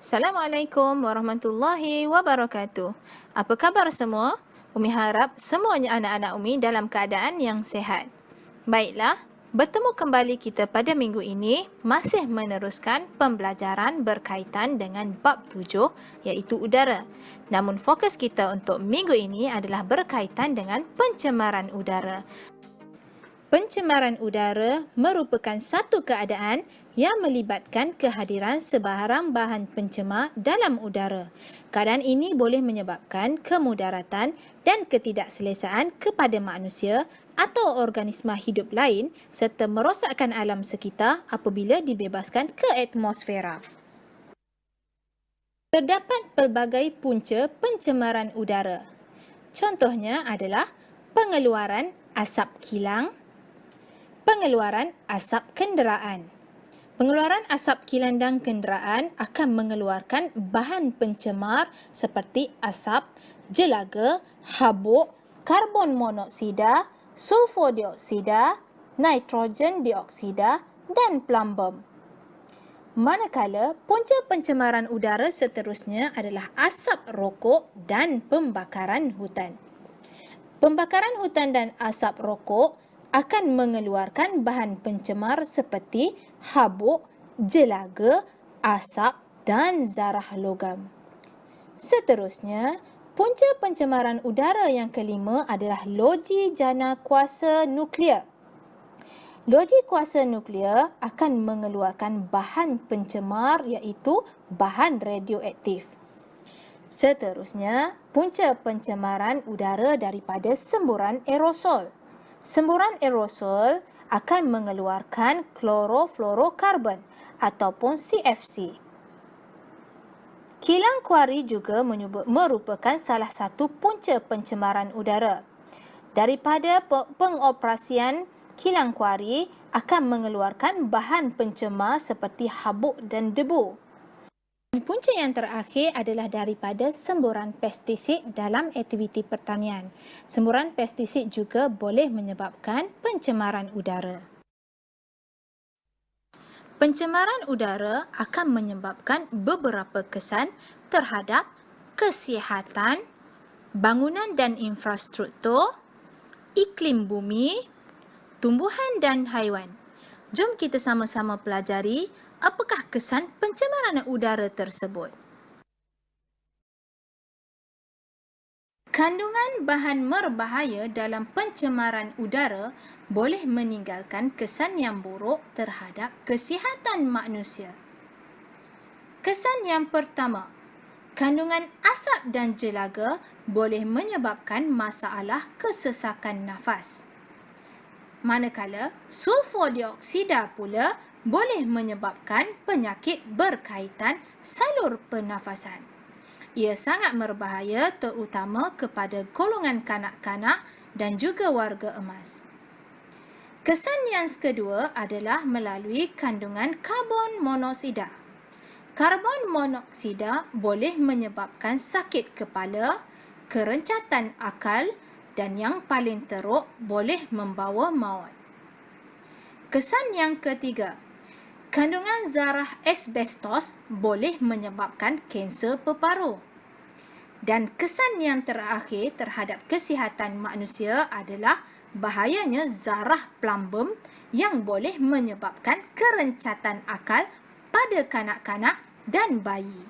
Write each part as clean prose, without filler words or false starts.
Assalamualaikum warahmatullahi wabarakatuh. Apa khabar semua? Umi harap semuanya anak-anak Umi dalam keadaan yang sihat. Baiklah, bertemu kembali kita pada minggu ini masih meneruskan pembelajaran berkaitan dengan bab 7 iaitu udara. Namun fokus kita untuk minggu ini adalah berkaitan dengan pencemaran udara. Pencemaran udara merupakan satu keadaan yang melibatkan kehadiran sebarang bahan pencemar dalam udara. Keadaan ini boleh menyebabkan kemudaratan dan ketidakselesaan kepada manusia atau organisma hidup lain serta merosakkan alam sekitar apabila dibebaskan ke atmosfera. Terdapat pelbagai punca pencemaran udara. Contohnya adalah pengeluaran asap kilang, pengeluaran asap kenderaan. Pengeluaran asap kilang kenderaan akan mengeluarkan bahan pencemar seperti asap, jelaga, habuk, karbon monoksida, sulfur dioksida, nitrogen dioksida dan plumbum. Manakala punca pencemaran udara seterusnya adalah asap rokok dan pembakaran hutan. Pembakaran hutan dan asap rokok akan mengeluarkan bahan pencemar seperti habuk, jelaga, asap dan zarah logam. Seterusnya, punca pencemaran udara yang kelima adalah loji jana kuasa nuklear. Loji kuasa nuklear akan mengeluarkan bahan pencemar iaitu bahan radioaktif. Seterusnya, punca pencemaran udara daripada semburan aerosol. Semburan aerosol akan mengeluarkan klorofluorokarbon ataupun CFC. Kilang kuari juga merupakan salah satu punca pencemaran udara. Daripada pengoperasian kilang kuari akan mengeluarkan bahan pencemar seperti habuk dan debu. Punca yang terakhir adalah daripada semburan pestisida dalam aktiviti pertanian. Semburan pestisida juga boleh menyebabkan pencemaran udara. Pencemaran udara akan menyebabkan beberapa kesan terhadap kesihatan, bangunan dan infrastruktur, iklim bumi, tumbuhan dan haiwan. Jom kita sama-sama pelajari apakah kesan pencemaran udara tersebut. Kandungan bahan berbahaya dalam pencemaran udara boleh meninggalkan kesan yang buruk terhadap kesihatan manusia. Kesan yang pertama, kandungan asap dan jelaga boleh menyebabkan masalah kesesakan nafas. Manakala sulfur dioksida pula boleh menyebabkan penyakit berkaitan salur pernafasan. Ia sangat berbahaya terutama kepada golongan kanak-kanak dan juga warga emas. Kesan yang kedua adalah melalui kandungan karbon monoksida. Karbon monoksida boleh menyebabkan sakit kepala, kerencatan akal dan yang paling teruk boleh membawa maut. Kesan yang ketiga, kandungan zarah asbestos boleh menyebabkan kanser peparu. Dan kesan yang terakhir terhadap kesihatan manusia adalah bahayanya zarah plumbum yang boleh menyebabkan kerencatan akal pada kanak-kanak dan bayi.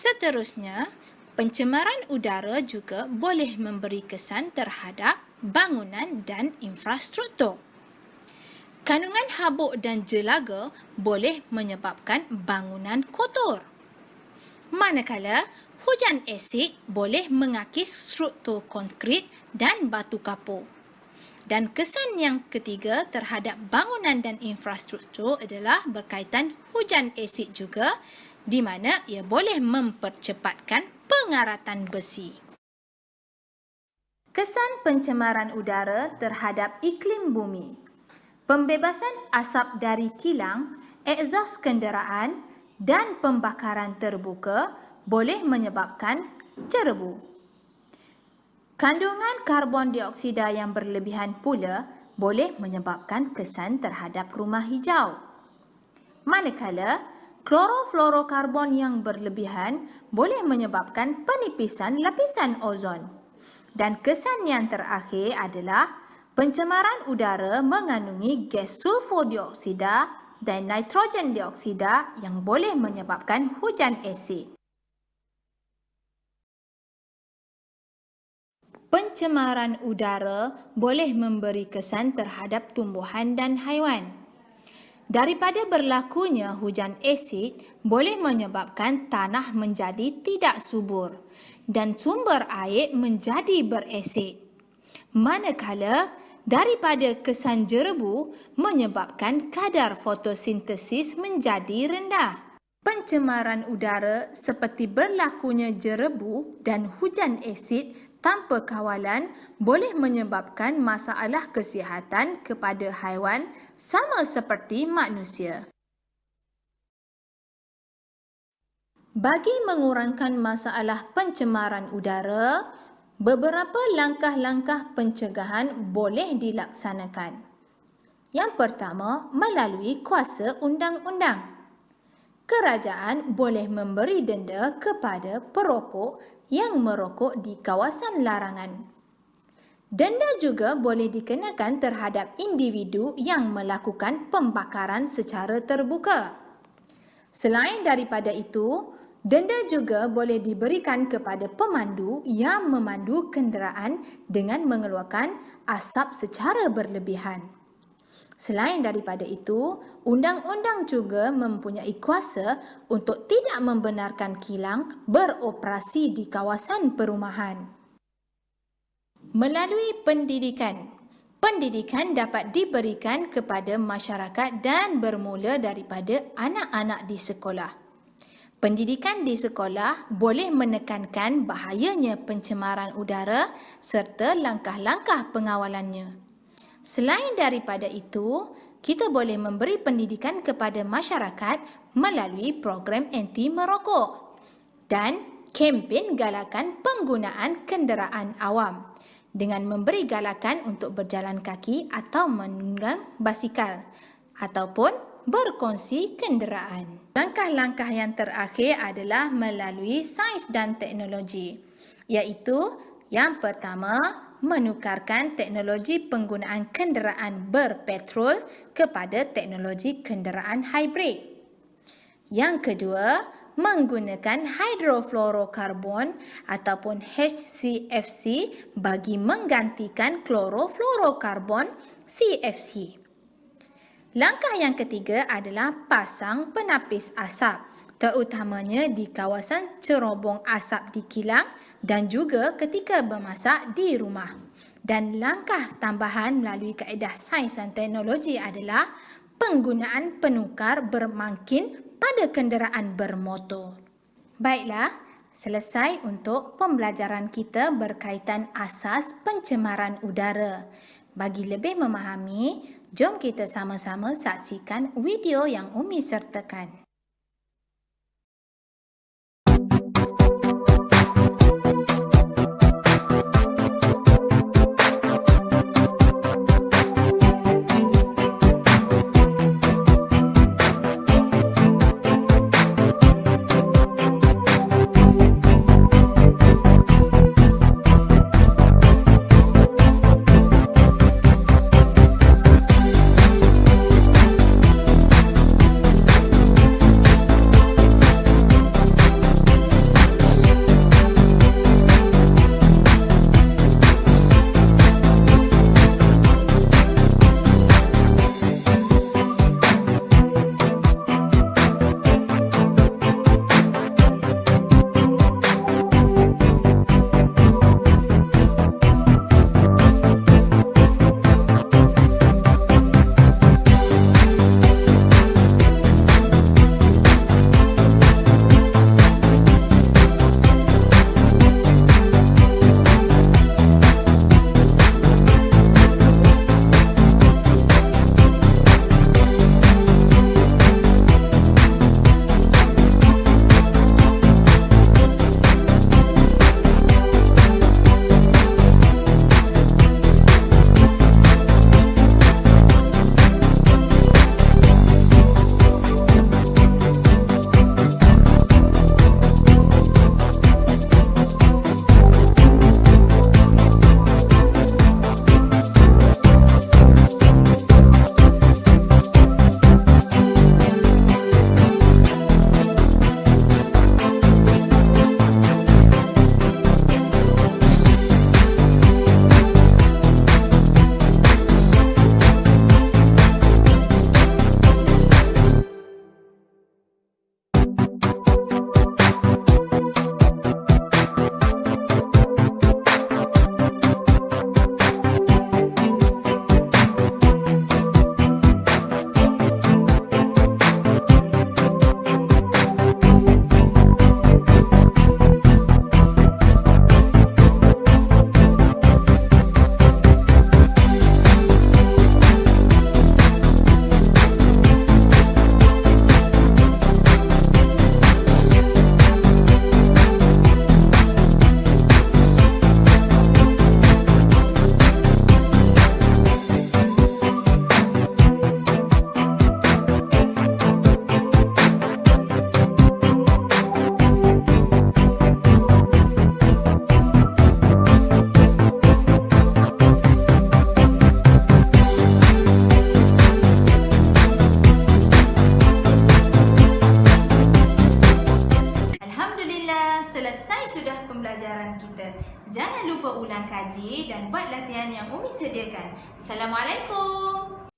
Seterusnya, pencemaran udara juga boleh memberi kesan terhadap bangunan dan infrastruktur. Kandungan habuk dan jelaga boleh menyebabkan bangunan kotor. Manakala hujan asid boleh mengakis struktur konkrit dan batu kapur. Dan kesan yang ketiga terhadap bangunan dan infrastruktur adalah berkaitan hujan asid juga, di mana ia boleh mempercepatkan pengaratan besi. Kesan pencemaran udara terhadap iklim bumi. Pembebasan asap dari kilang, egzos kenderaan dan pembakaran terbuka boleh menyebabkan cerebu. Kandungan karbon dioksida yang berlebihan pula boleh menyebabkan kesan terhadap rumah hijau. Manakala klorofluorokarbon yang berlebihan boleh menyebabkan penipisan lapisan ozon. Dan kesan yang terakhir adalah pencemaran udara mengandungi gas sulfur dioksida dan nitrogen dioksida yang boleh menyebabkan hujan asid. Pencemaran udara boleh memberi kesan terhadap tumbuhan dan haiwan. Daripada berlakunya hujan asid boleh menyebabkan tanah menjadi tidak subur dan sumber air menjadi berasid. Manakala daripada kesan jerebu menyebabkan kadar fotosintesis menjadi rendah. Pencemaran udara seperti berlakunya jerebu dan hujan asid tanpa kawalan boleh menyebabkan masalah kesihatan kepada haiwan sama seperti manusia. Bagi mengurangkan masalah pencemaran udara, beberapa langkah-langkah pencegahan boleh dilaksanakan. Yang pertama, melalui kuasa undang-undang. Kerajaan boleh memberi denda kepada perokok yang merokok di kawasan larangan. Denda juga boleh dikenakan terhadap individu yang melakukan pembakaran secara terbuka. Selain daripada itu, denda juga boleh diberikan kepada pemandu yang memandu kenderaan dengan mengeluarkan asap secara berlebihan. Selain daripada itu, undang-undang juga mempunyai kuasa untuk tidak membenarkan kilang beroperasi di kawasan perumahan. Melalui pendidikan, pendidikan dapat diberikan kepada masyarakat dan bermula daripada anak-anak di sekolah. Pendidikan di sekolah boleh menekankan bahayanya pencemaran udara serta langkah-langkah pengawalannya. Selain daripada itu, kita boleh memberi pendidikan kepada masyarakat melalui program anti merokok dan kempen galakan penggunaan kenderaan awam dengan memberi galakan untuk berjalan kaki atau menunggang basikal ataupun berkongsi kenderaan. Langkah-langkah yang terakhir adalah melalui sains dan teknologi, iaitu yang pertama, menukarkan teknologi penggunaan kenderaan berpetrol kepada teknologi kenderaan hybrid. Yang kedua, menggunakan hydrofluorokarbon ataupun HCFC bagi menggantikan klorofluorokarbon CFC. Langkah yang ketiga adalah pasang penapis asap, terutamanya di kawasan cerobong asap di kilang dan juga ketika bermasak di rumah. Dan langkah tambahan melalui kaedah sains dan teknologi adalah penggunaan penukar bermangkin pada kenderaan bermotor. Baiklah, selesai untuk pembelajaran kita berkaitan asas pencemaran udara. Bagi lebih memahami, jom kita sama-sama saksikan video yang Umi sertakan. pelajaran kita. Jangan lupa ulang kaji dan buat latihan yang Umi sediakan. Assalamualaikum.